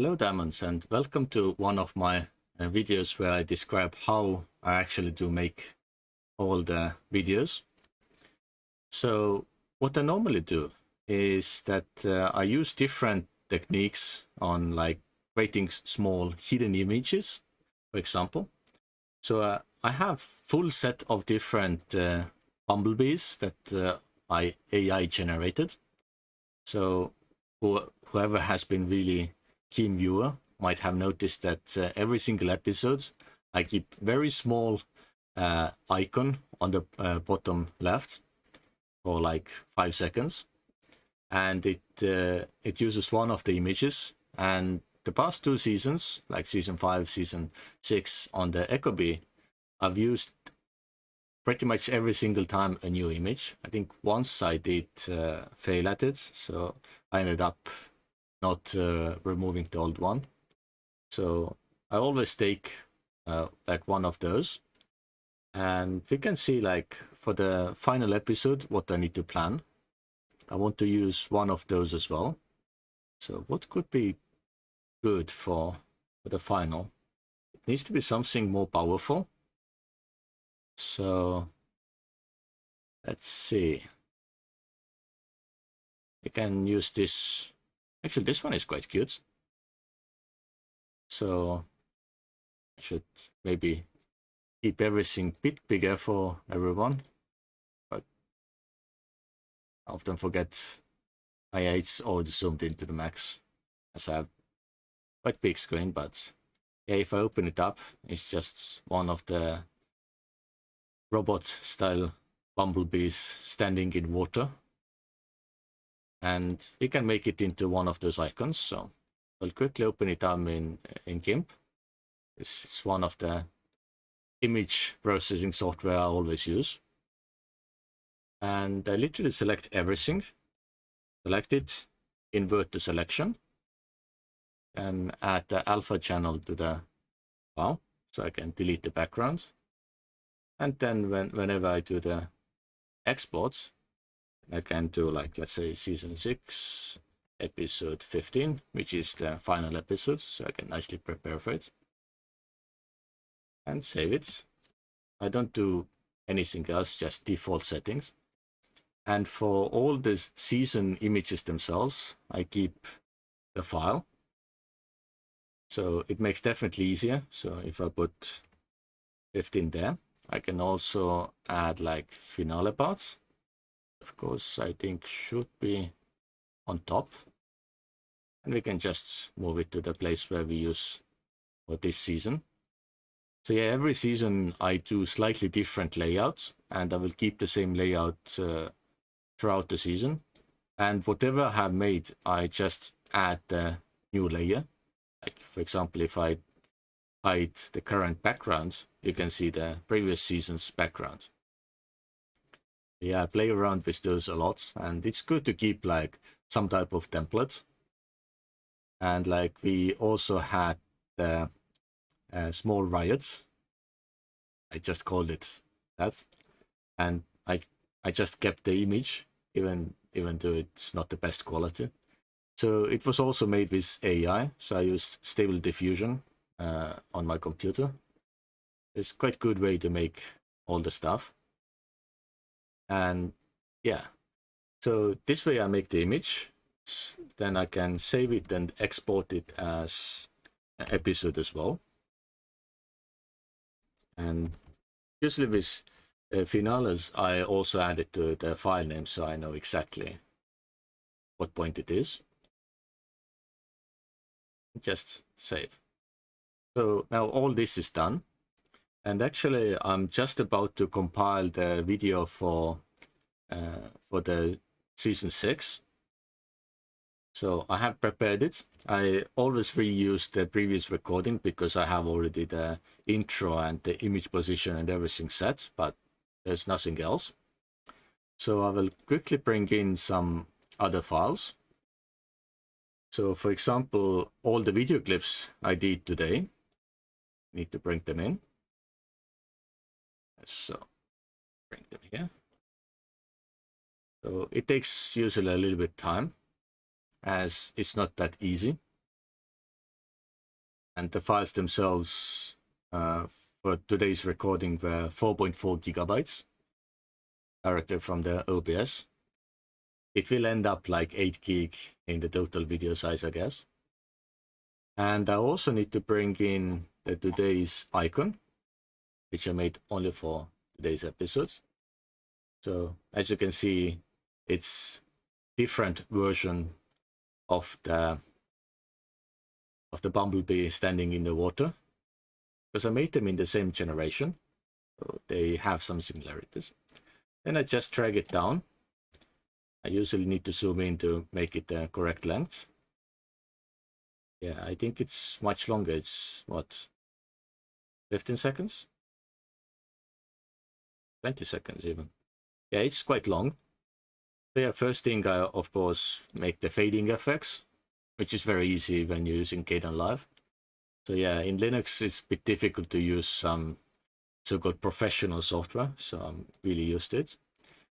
Hello Diamonds, and welcome to one of my videos where I describe how I actually do make all the videos. So what I normally do is that I use different techniques on like creating small hidden images, for example. So I have full set of different bumblebees that I AI generated. So whoever has been really keen viewer might have noticed that every single episode I keep very small icon on the bottom left for like 5 seconds, and it uses one of the images. And the past 2 seasons, like season 5, season 6 on the Echo Bee, I've used pretty much every single time a new image. I think once I did fail at it, so I ended up not removing the old one. So I always take like one of those, and we can see like for the final episode what I need to plan. I want to use one of those as well. So what could be good for the final? It needs to be something more powerful. So let's see. You can use this. Actually, this one is quite cute. So I should maybe keep everything a bit bigger for everyone. But I often forget it's already zoomed into the max, as I have quite big screen. But yeah, if I open it up, it's just one of the robot style bumblebees standing in water. And we can make it into one of those icons. So I'll quickly open it up in GIMP. It's one of the image processing software I always use. And I literally select everything, select it, invert the selection, and add the alpha channel to the file, so I can delete the background. And then whenever I do the exports, I can do like, let's say season 6, episode 15, which is the final episode, so I can nicely prepare for it. And save it. I don't do anything else, just default settings. And for all the season images themselves, I keep the file. So it makes definitely easier. So if I put 15 there, I can also add like finale parts. Of course, I think should be on top. And we can just move it to the place where we use for this season. So yeah, every season I do slightly different layouts, and I will keep the same layout throughout the season. And whatever I have made, I just add the new layer. Like for example, if I hide the current background, you can see the previous season's background. Yeah, I play around with those a lot, and it's good to keep like some type of template. And like we also had the small riots. I just called it that, and I just kept the image even though it's not the best quality. So it was also made with AI. So I used Stable Diffusion on my computer. It's quite good way to make all the stuff. And yeah, so this way I make the image. Then I can save it and export it as an episode as well. And usually with finales, I also add it to the file name so I know exactly what point it is. Just save. So now all this is done. And actually, I'm just about to compile the video for the season 6. So I have prepared it. I always reuse the previous recording because I have already the intro and the image position and everything set, but there's nothing else. So I will quickly bring in some other files. So for example, all the video clips I did today, need to bring them in. So bring them here. So it takes usually a little bit time, as it's not that easy. and the files themselves for today's recording were 4.4 gigabytes directly from the OBS. It will end up like 8 gig in the total video size, I guess. And I also need to bring in the today's icon, which I made only for today's episodes. So as you can see, it's different version of the bumblebee standing in the water, because I made them in the same generation, so they have some similarities. Then I just drag it down. I usually need to zoom in to make it the correct length. Yeah, I think it's much longer. It's what, 15 seconds? 20 seconds even. Yeah, it's quite long. So yeah, first thing I of course make the fading effects, which is very easy when you're using Kdenlive. So yeah, in Linux it's a bit difficult to use some so-called professional software, so I'm really used to it.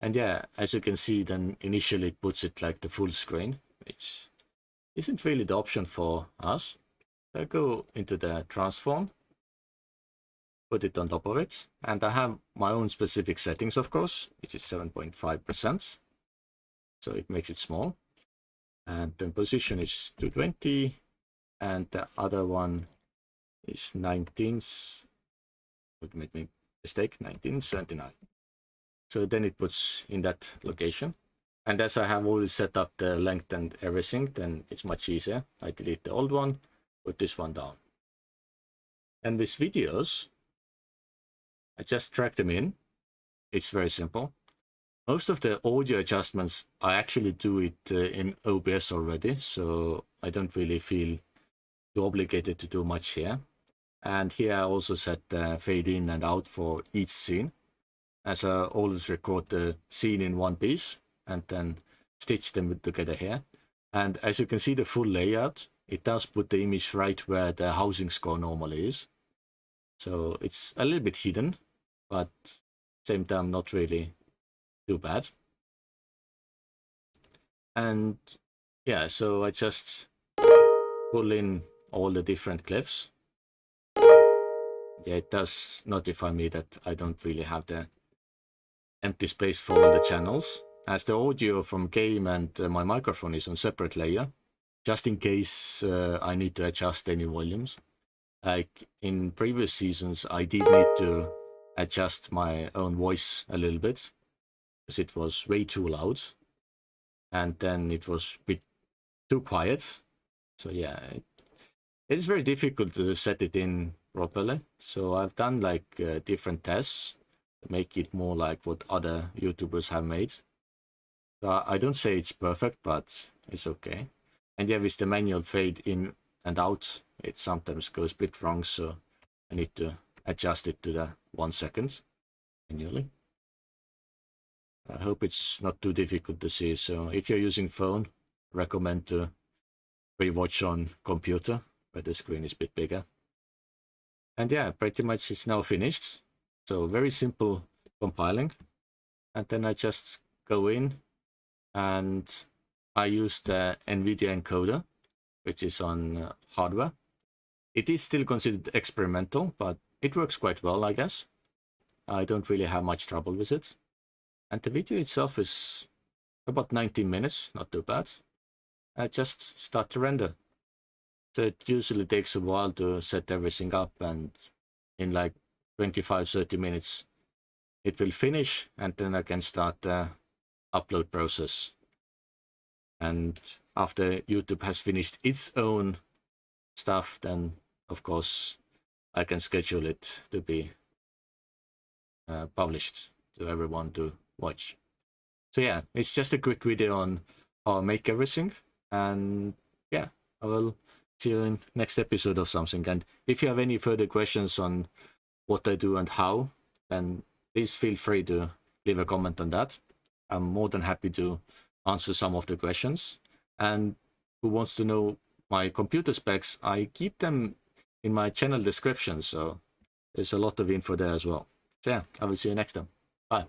And yeah, as you can see, then initially it puts it like the full screen, which isn't really the option for us. So I go into the transform, put it on top of it, and I have my own specific settings, of course, which is 7.5%. So it makes it small. And then position is 220, and the other one is 19. Would make me mistake, 1979. So then it puts in that location. And as I have already set up the length and everything, then it's much easier. I delete the old one, put this one down. And with videos, I just drag them in. It's very simple. Most of the audio adjustments, I actually do it in OBS already, so I don't really feel too obligated to do much here. And here I also set fade in and out for each scene, as I always record the scene in one piece and then stitch them together here. And as you can see the full layout, it does put the image right where the housing score normally is. So it's a little bit hidden, but same time not really too bad. And yeah, so I just pull in all the different clips. Yeah, it does notify me that I don't really have the empty space for all the channels, as the audio from game and my microphone is on separate layer, just in case I need to adjust any volumes. Like in previous seasons, I did need to adjust my own voice a little bit, because it was way too loud, and then it was a bit too quiet. So yeah, it's very difficult to set it in properly. So I've done like different tests to make it more like what other YouTubers have made. So I don't say it's perfect, but it's okay. And yeah, with the manual fade in and out, it sometimes goes a bit wrong, so I need to adjust it to the 1 second manually. I hope it's not too difficult to see. So if you're using phone, recommend to rewatch on computer, where the screen is a bit bigger. And yeah, pretty much it's now finished. So very simple compiling. And then I just go in and I use the NVIDIA encoder, which is on hardware. It is still considered experimental, but it works quite well, I guess. I don't really have much trouble with it. And the video itself is about 19 minutes, not too bad. I just start to render. So it usually takes a while to set everything up, and in like 25-30 minutes it will finish, and then I can start the upload process. And after YouTube has finished its own stuff, then of course I can schedule it to be published to everyone to watch. So yeah, it's just a quick video on how I make everything, and yeah, I will see you in next episode of something. And if you have any further questions on what I do and how, then please feel free to leave a comment on that. I'm more than happy to answer some of the questions. And who wants to know my computer specs, I keep them in my channel description, so there's a lot of info there as well. So yeah, I will see you next time. Bye.